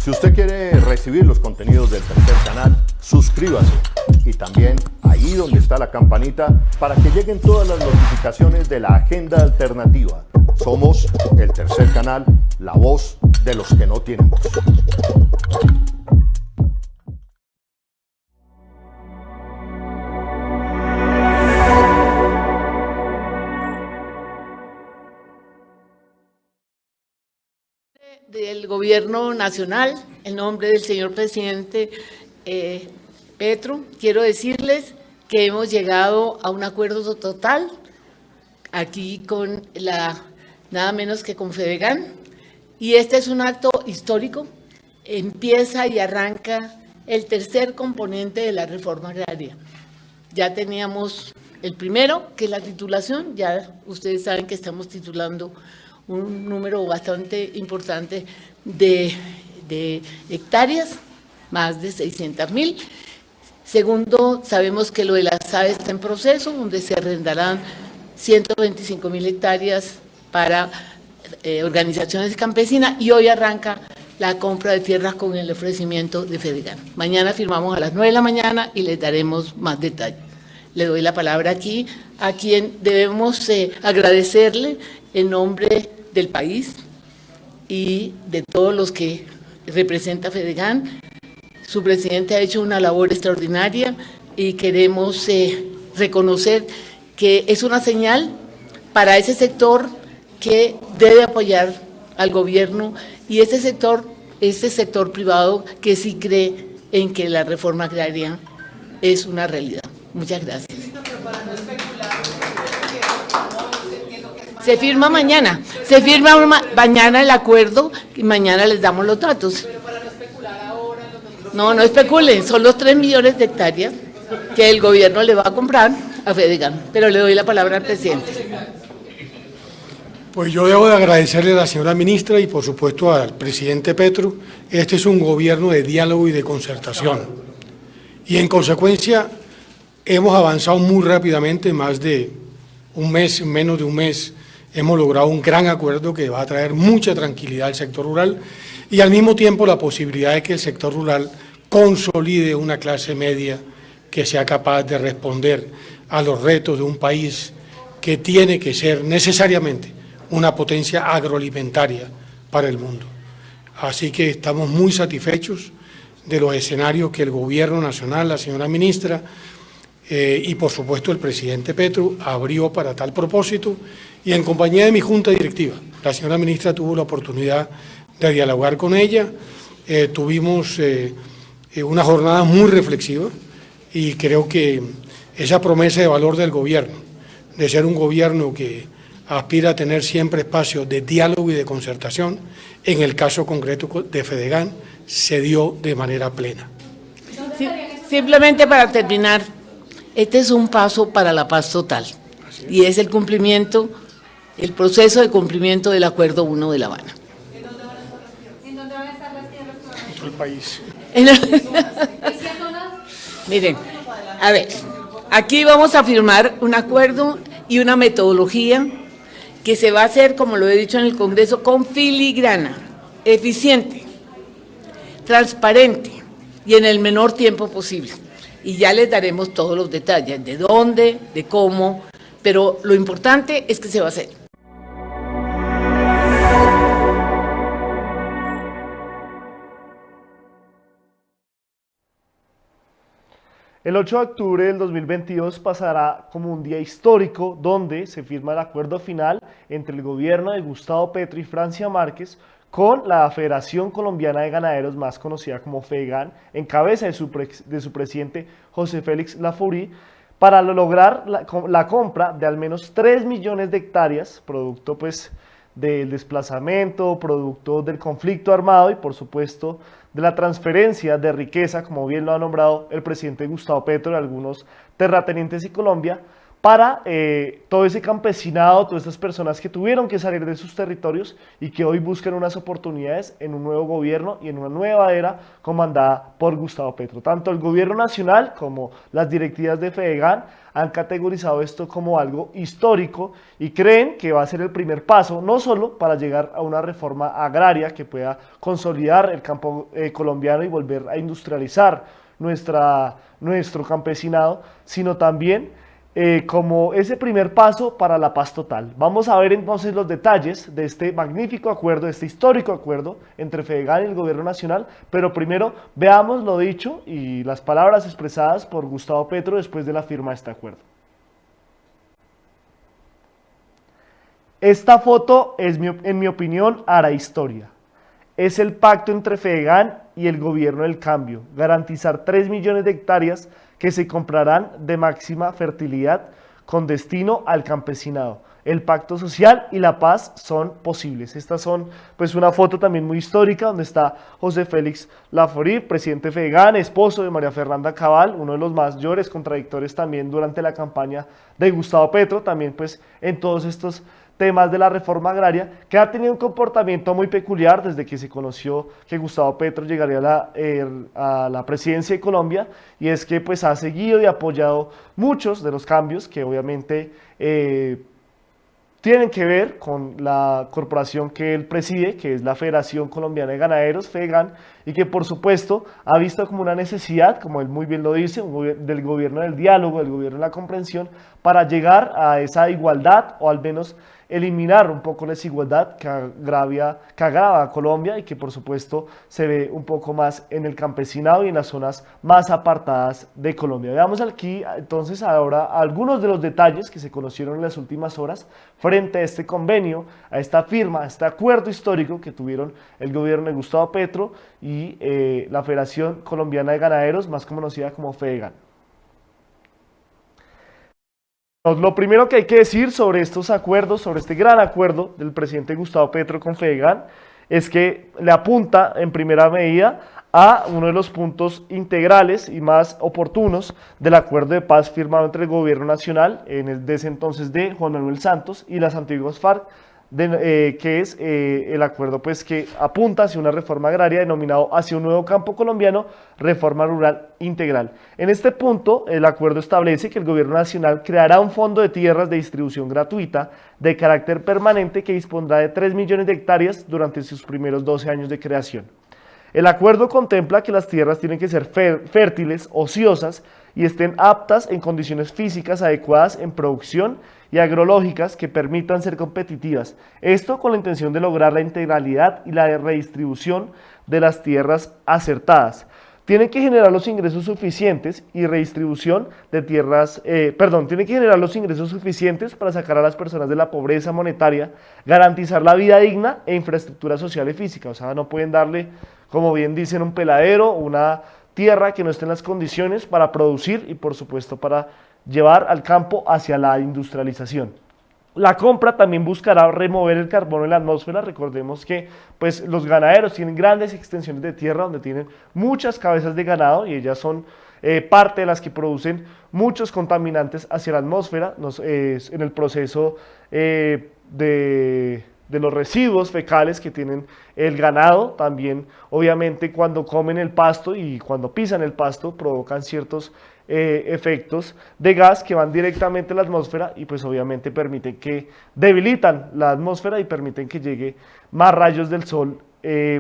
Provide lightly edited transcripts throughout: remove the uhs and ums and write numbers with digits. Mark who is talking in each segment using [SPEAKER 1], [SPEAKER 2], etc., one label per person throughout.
[SPEAKER 1] Si usted quiere recibir los contenidos del Tercer Canal, suscríbase y también ahí donde está la campanita para que lleguen todas las notificaciones de la agenda alternativa. Somos el Tercer Canal, la voz de los que no tienen voz.
[SPEAKER 2] Del Gobierno Nacional, en nombre del señor presidente Petro, quiero decirles que hemos llegado a un acuerdo total aquí con nada menos que con Fedegan, y este es un acto histórico. Empieza y arranca el tercer componente de la reforma agraria. Ya teníamos el primero, que es la titulación. Ya ustedes saben que estamos titulando un número bastante importante de hectáreas, más de 600.000. Segundo, sabemos que lo de las aves está en proceso, donde se arrendarán 125.000 hectáreas para organizaciones campesinas, y hoy arranca la compra de tierras con el ofrecimiento de Fedegan. Mañana firmamos a las 9 de la mañana y les daremos más detalles. Le doy la palabra aquí a quien debemos agradecerle en nombre del país y de todos los que representa Fedegan. Su presidente ha hecho una labor extraordinaria y queremos reconocer que es una señal para ese sector que debe apoyar al gobierno, y ese sector privado que sí cree en que la reforma agraria es una realidad. Muchas gracias. Se firma mañana, mañana el acuerdo y mañana les damos los datos. Pero para no especular ahora. No especulen, son los 3 millones de hectáreas que el gobierno le va a comprar a Fedegan, pero le doy la palabra al presidente.
[SPEAKER 3] Pues yo debo de agradecerle a la señora ministra y por supuesto al presidente Petro. Este es un gobierno de diálogo y de concertación, y en consecuencia hemos avanzado muy rápidamente. Más de un mes, menos de un mes, hemos logrado un gran acuerdo que va a traer mucha tranquilidad al sector rural y al mismo tiempo la posibilidad de que el sector rural consolide una clase media que sea capaz de responder a los retos de un país que tiene que ser necesariamente una potencia agroalimentaria para el mundo. Así que estamos muy satisfechos de los escenarios que el Gobierno Nacional, la señora ministra y por supuesto el presidente Petro abrió para tal propósito, y en compañía de mi junta directiva. La señora ministra tuvo la oportunidad de dialogar con ella, tuvimos una jornada muy reflexiva, y creo que esa promesa de valor del gobierno, de ser un gobierno que aspira a tener siempre espacios de diálogo y de concertación, en el caso concreto de Fedegan, se dio de manera plena.
[SPEAKER 2] Sí, simplemente para terminar, este es un paso para la paz total, y es el cumplimiento, el proceso de cumplimiento del Acuerdo 1 de La Habana.
[SPEAKER 4] ¿En dónde van a estar las tierras?
[SPEAKER 3] En todo el país.
[SPEAKER 2] Miren, a ver, aquí vamos a firmar un acuerdo y una metodología que se va a hacer, como lo he dicho en el Congreso, con filigrana, eficiente, transparente y en el menor tiempo posible. Y ya les daremos todos los detalles, de dónde, de cómo, pero lo importante es que se va a hacer.
[SPEAKER 5] El 8 de octubre del 2022 pasará como un día histórico donde se firma el acuerdo final entre el gobierno de Gustavo Petro y Francia Márquez con la Federación Colombiana de Ganaderos, más conocida como Fedegan, en cabeza de su presidente José Félix Lafourcade, para lograr la compra de al menos 3 millones de hectáreas, producto pues del desplazamiento, producto del conflicto armado y por supuesto de la transferencia de riqueza, como bien lo ha nombrado el presidente Gustavo Petro, de algunos terratenientes y Colombia, para todo ese campesinado, todas estas personas que tuvieron que salir de sus territorios y que hoy buscan unas oportunidades en un nuevo gobierno y en una nueva era comandada por Gustavo Petro. Tanto el gobierno nacional como las directivas de Fedegan han categorizado esto como algo histórico y creen que va a ser el primer paso, no solo para llegar a una reforma agraria que pueda consolidar el campo colombiano y volver a industrializar nuestro campesinado, sino también como ese primer paso para la paz total. Vamos a ver entonces los detalles de este magnífico acuerdo, de este histórico acuerdo entre Fedegan y el gobierno nacional, pero primero veamos lo dicho y las palabras expresadas por Gustavo Petro después de la firma de este acuerdo. Esta foto, en mi opinión, hará historia. Es el pacto entre Fedegan y el gobierno del cambio, garantizar 3 millones de hectáreas que se comprarán de máxima fertilidad con destino al campesinado. El pacto social y la paz son posibles. Estas son pues una foto también muy histórica donde está José Félix Laforí, presidente Fedegan, esposo de María Fernanda Cabal, uno de los mayores contradictores también durante la campaña de Gustavo Petro, también pues en todos estos temas de la reforma agraria, que ha tenido un comportamiento muy peculiar desde que se conoció que Gustavo Petro llegaría a la presidencia de Colombia, y es que pues ha seguido y apoyado muchos de los cambios que obviamente tienen que ver con la corporación que él preside, que es la Federación Colombiana de Ganaderos, Fedegan, y que por supuesto ha visto como una necesidad, como él muy bien lo dice, del gobierno del diálogo, del gobierno de la comprensión, para llegar a esa igualdad, o al menos eliminar un poco la desigualdad que agrava a Colombia y que por supuesto se ve un poco más en el campesinado y en las zonas más apartadas de Colombia. Veamos aquí entonces ahora algunos de los detalles que se conocieron en las últimas horas frente a este convenio, a esta firma, a este acuerdo histórico que tuvieron el gobierno de Gustavo Petro y la Federación Colombiana de Ganaderos, más conocida como Fedegan. Lo primero que hay que decir sobre estos acuerdos, sobre este gran acuerdo del presidente Gustavo Petro con Fedegan, es que le apunta en primera medida a uno de los puntos integrales y más oportunos del acuerdo de paz firmado entre el gobierno nacional, desde ese entonces de Juan Manuel Santos y las antiguas FARC, que es el acuerdo pues, que apunta hacia una reforma agraria denominado hacia un nuevo campo colombiano, reforma rural integral. En este punto, el acuerdo establece que el gobierno nacional creará un fondo de tierras de distribución gratuita de carácter permanente que dispondrá de 3 millones de hectáreas durante sus primeros 12 años de creación. El acuerdo contempla que las tierras tienen que ser fértiles, ociosas y estén aptas en condiciones físicas adecuadas en producción y agrológicas que permitan ser competitivas. Esto con la intención de lograr la integralidad y la redistribución de las tierras acertadas. Tienen que generar los ingresos suficientes y redistribución de tierras, tienen que generar los ingresos suficientes para sacar a las personas de la pobreza monetaria, garantizar la vida digna e infraestructura social y física. O sea, no pueden darle, como bien dicen, un peladero, una tierra que no esté en las condiciones para producir y por supuesto para llevar al campo hacia la industrialización. La compra también buscará remover el carbono en la atmósfera. Recordemos que pues, los ganaderos tienen grandes extensiones de tierra donde tienen muchas cabezas de ganado y ellas son parte de las que producen muchos contaminantes hacia la atmósfera en el proceso de los residuos fecales que tienen el ganado. También obviamente cuando comen el pasto y cuando pisan el pasto provocan ciertos efectos de gas que van directamente a la atmósfera y pues obviamente debilitan la atmósfera y permiten que llegue más rayos del sol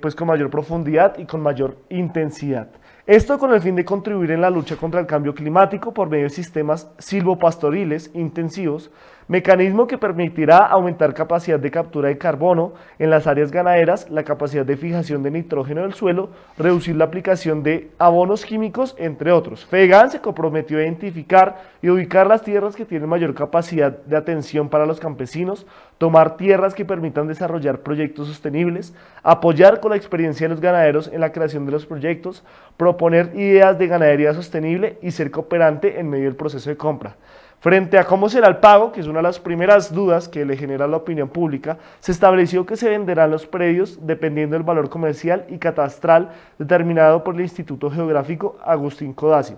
[SPEAKER 5] pues con mayor profundidad y con mayor intensidad. Esto con el fin de contribuir en la lucha contra el cambio climático por medio de sistemas silvopastoriles intensivos, mecanismo que permitirá aumentar capacidad de captura de carbono en las áreas ganaderas, la capacidad de fijación de nitrógeno del suelo, reducir la aplicación de abonos químicos, entre otros. Fedegan se comprometió a identificar y ubicar las tierras que tienen mayor capacidad de atención para los campesinos, tomar tierras que permitan desarrollar proyectos sostenibles, apoyar con la experiencia de los ganaderos en la creación de los proyectos, proponer ideas de ganadería sostenible y ser cooperante en medio del proceso de compra. Frente a cómo será el pago, que es una de las primeras dudas que le genera la opinión pública, se estableció que se venderán los predios dependiendo del valor comercial y catastral determinado por el Instituto Geográfico Agustín Codazzi.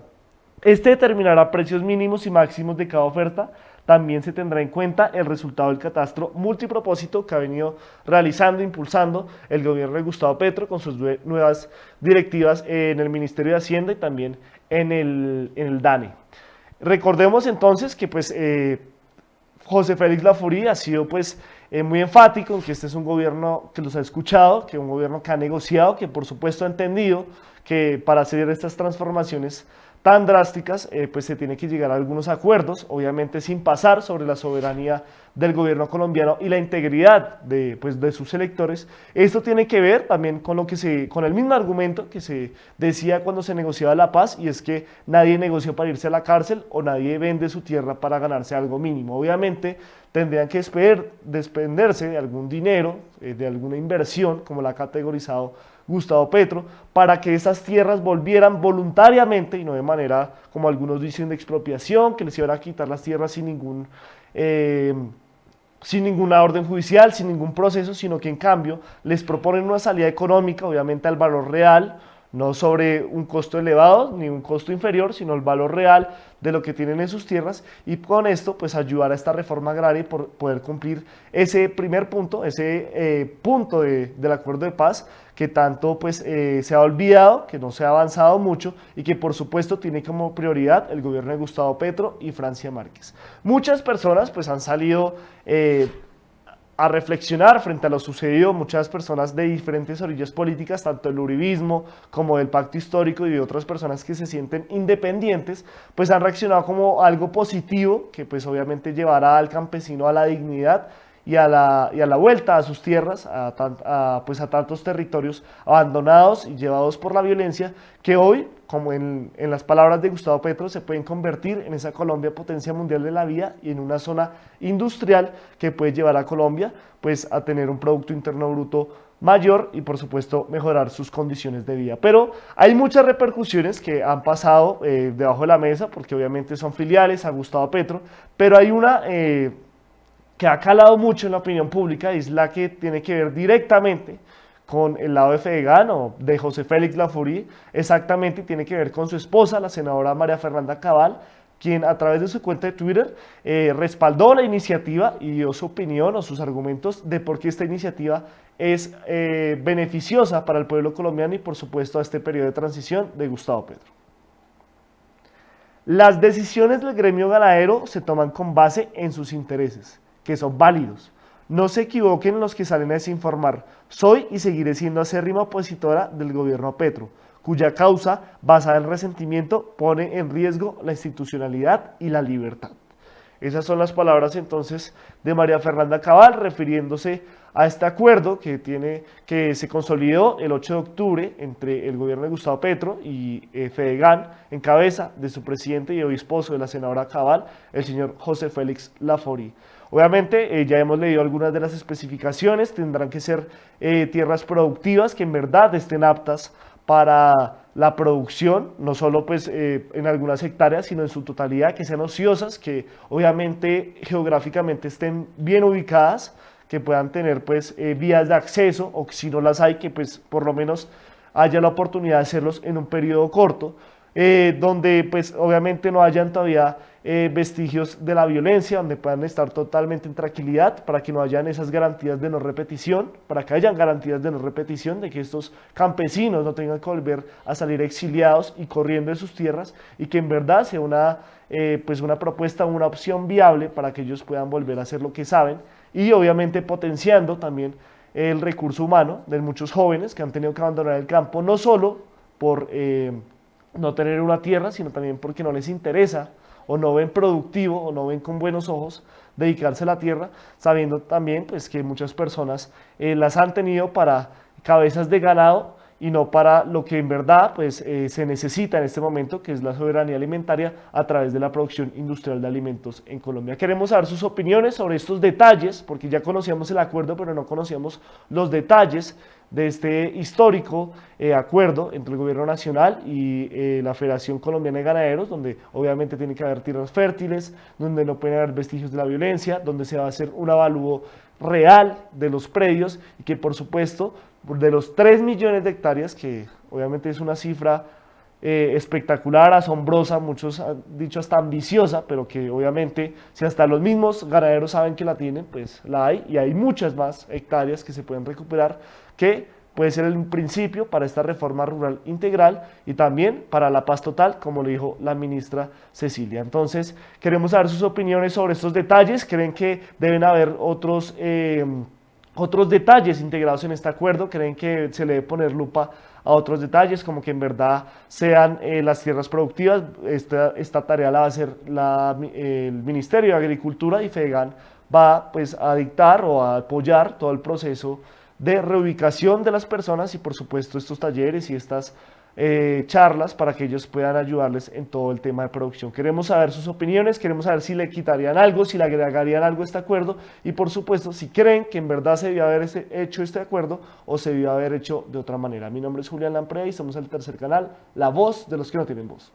[SPEAKER 5] Este determinará precios mínimos y máximos de cada oferta. También se tendrá en cuenta el resultado del catastro multipropósito que ha venido realizando, impulsando el gobierno de Gustavo Petro con sus nuevas directivas en el Ministerio de Hacienda y también en el DANE. Recordemos entonces que pues José Félix Laforí ha sido pues muy enfático en que este es un gobierno que los ha escuchado, que es un gobierno que ha negociado, que por supuesto ha entendido que para hacer estas transformaciones tan drásticas, pues se tiene que llegar a algunos acuerdos, obviamente sin pasar sobre la soberanía del gobierno colombiano y la integridad de sus electores. Esto tiene que ver también con con el mismo argumento que se decía cuando se negociaba la paz, y es que nadie negocia para irse a la cárcel o nadie vende su tierra para ganarse algo mínimo. Obviamente tendrían que desprenderse de algún dinero, de alguna inversión, como la ha categorizado Gustavo Petro, para que esas tierras volvieran voluntariamente y no de manera, como algunos dicen, de expropiación, que les iban a quitar las tierras sin ninguna orden judicial, sin ningún proceso, sino que en cambio les proponen una salida económica, obviamente al valor real, no sobre un costo elevado ni un costo inferior, sino el valor real de lo que tienen en sus tierras, y con esto pues ayudar a esta reforma agraria y poder cumplir ese primer punto, ese punto del acuerdo de paz que tanto pues se ha olvidado, que no se ha avanzado mucho y que por supuesto tiene como prioridad el gobierno de Gustavo Petro y Francia Márquez. Muchas personas pues han salido a reflexionar frente a lo sucedido, muchas personas de diferentes orillas políticas, tanto del uribismo como del pacto histórico y de otras personas que se sienten independientes, pues han reaccionado como algo positivo, que pues obviamente llevará al campesino a la dignidad y a la vuelta a sus tierras, a tantos territorios abandonados y llevados por la violencia, que hoy, como en las palabras de Gustavo Petro, se pueden convertir en esa Colombia potencia mundial de la vida y en una zona industrial que puede llevar a Colombia pues a tener un Producto Interno Bruto mayor y por supuesto mejorar sus condiciones de vida. Pero hay muchas repercusiones que han pasado debajo de la mesa, porque obviamente son filiales a Gustavo Petro, pero hay una que ha calado mucho en la opinión pública, es la que tiene que ver directamente con el lado de Fedegan o de José Félix Laforí, exactamente, y tiene que ver con su esposa, la senadora María Fernanda Cabal, quien a través de su cuenta de Twitter respaldó la iniciativa y dio su opinión o sus argumentos de por qué esta iniciativa es beneficiosa para el pueblo colombiano y por supuesto a este periodo de transición de Gustavo Petro. Las decisiones del gremio ganadero se toman con base en sus intereses, que son válidos. No se equivoquen los que salen a desinformar. Soy y seguiré siendo acérrima opositora del gobierno Petro, cuya causa, basada en resentimiento, pone en riesgo la institucionalidad y la libertad. Esas son las palabras entonces de María Fernanda Cabal, refiriéndose a este acuerdo que se consolidó el 8 de octubre entre el gobierno de Gustavo Petro y Fedegan, en cabeza de su presidente y hoy esposo de la senadora Cabal, el señor José Félix Laforí. Obviamente ya hemos leído algunas de las especificaciones, tendrán que ser tierras productivas que en verdad estén aptas para la producción, no solo pues en algunas hectáreas, sino en su totalidad, que sean ociosas, que obviamente geográficamente estén bien ubicadas, que puedan tener pues vías de acceso, o si no las hay, que pues por lo menos haya la oportunidad de hacerlos en un periodo corto, donde pues obviamente no hayan todavía vestigios de la violencia, donde puedan estar totalmente en tranquilidad, para que no hayan esas garantías de no repetición, para que hayan garantías de no repetición, de que estos campesinos no tengan que volver a salir exiliados y corriendo de sus tierras, y que en verdad sea una propuesta, una opción viable para que ellos puedan volver a hacer lo que saben, y obviamente potenciando también el recurso humano de muchos jóvenes que han tenido que abandonar el campo, no solo por no tener una tierra, sino también porque no les interesa o no ven productivo o no ven con buenos ojos dedicarse a la tierra, sabiendo también pues que muchas personas las han tenido para cabezas de ganado y no para lo que en verdad pues, se necesita en este momento, que es la soberanía alimentaria a través de la producción industrial de alimentos en Colombia. Queremos saber sus opiniones sobre estos detalles, porque ya conocíamos el acuerdo, pero no conocíamos los detalles de este histórico acuerdo entre el gobierno nacional y la Federación Colombiana de Ganaderos, donde obviamente tiene que haber tierras fértiles, donde no pueden haber vestigios de la violencia, donde se va a hacer un avalúo real de los predios y que por supuesto de los 3 millones de hectáreas, que obviamente es una cifra espectacular, asombrosa, muchos han dicho hasta ambiciosa, pero que obviamente si hasta los mismos ganaderos saben que la tienen, pues la hay, y hay muchas más hectáreas que se pueden recuperar, que puede ser el principio para esta reforma rural integral y también para la paz total, como le dijo la ministra Cecilia. Entonces, queremos saber sus opiniones sobre estos detalles. ¿Creen que deben haber otros detalles integrados en este acuerdo? ¿Creen que se le debe poner lupa a otros detalles, como que en verdad sean las tierras productivas? Esta tarea la va a hacer el Ministerio de Agricultura, y FEDEGAN va pues a dictar o a apoyar todo el proceso de reubicación de las personas, y por supuesto estos talleres y estas charlas para que ellos puedan ayudarles en todo el tema de producción. Queremos saber sus opiniones, queremos saber si le quitarían algo, si le agregarían algo a este acuerdo, y por supuesto si creen que en verdad se debió haber hecho este acuerdo o se debió haber hecho de otra manera. Mi nombre es Julián Lampreda y somos el Tercer Canal, la voz de los que no tienen voz.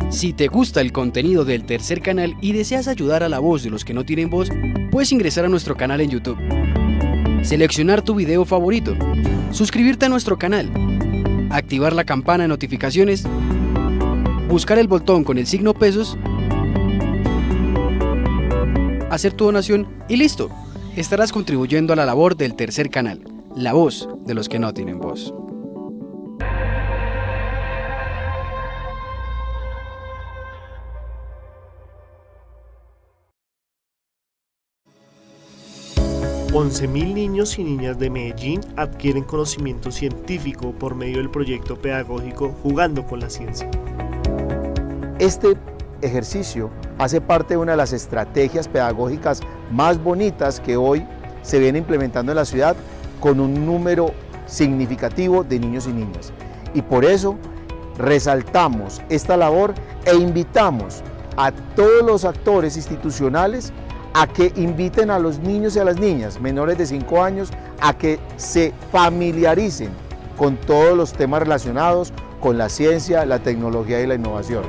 [SPEAKER 6] Si te gusta el contenido del Tercer Canal y deseas ayudar a la voz de los que no tienen voz, puedes ingresar a nuestro canal en YouTube, seleccionar tu video favorito, suscribirte a nuestro canal, activar la campana de notificaciones, buscar el botón con el signo pesos, hacer tu donación y listo. Estarás contribuyendo a la labor del Tercer Canal, la voz de los que no tienen voz.
[SPEAKER 5] $11.000 niños y niñas de Medellín adquieren conocimiento científico por medio del proyecto pedagógico Jugando con la Ciencia.
[SPEAKER 7] Este ejercicio hace parte de una de las estrategias pedagógicas más bonitas que hoy se viene implementando en la ciudad, con un número significativo de niños y niñas. Y por eso resaltamos esta labor e invitamos a todos los actores institucionales a que inviten a los niños y a las niñas menores de 5 años a que se familiaricen con todos los temas relacionados con la ciencia, la tecnología y la innovación.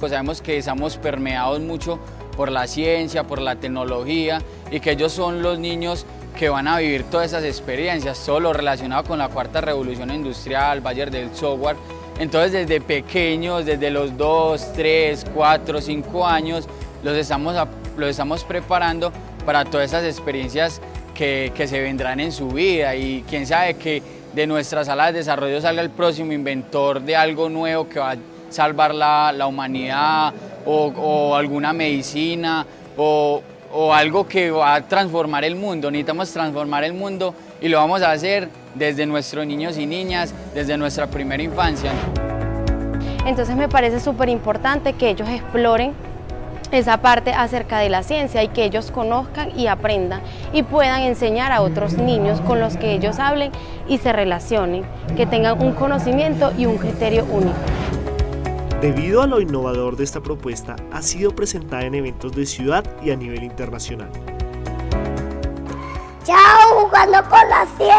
[SPEAKER 8] Pues sabemos que estamos permeados mucho por la ciencia, por la tecnología, y que ellos son los niños que van a vivir todas esas experiencias, todo lo relacionado con la cuarta revolución industrial, Bayer del software. Entonces desde pequeños, desde los 2, 3, 4, 5 años, los estamos preparando para todas esas experiencias que se vendrán en su vida, y quién sabe que de nuestra sala de desarrollo salga el próximo inventor de algo nuevo que va a salvar la humanidad, o alguna medicina, o algo que va a transformar el mundo. Necesitamos transformar el mundo y lo vamos a hacer desde nuestros niños y niñas, desde nuestra primera infancia.
[SPEAKER 9] Entonces me parece súper importante que ellos exploren esa parte acerca de la ciencia y que ellos conozcan y aprendan y puedan enseñar a otros niños con los que ellos hablen y se relacionen, que tengan un conocimiento y un criterio único.
[SPEAKER 5] Debido a lo innovador de esta propuesta, ha sido presentada en eventos de ciudad y a nivel internacional.
[SPEAKER 10] ¡Chao, jugando con la ciencia!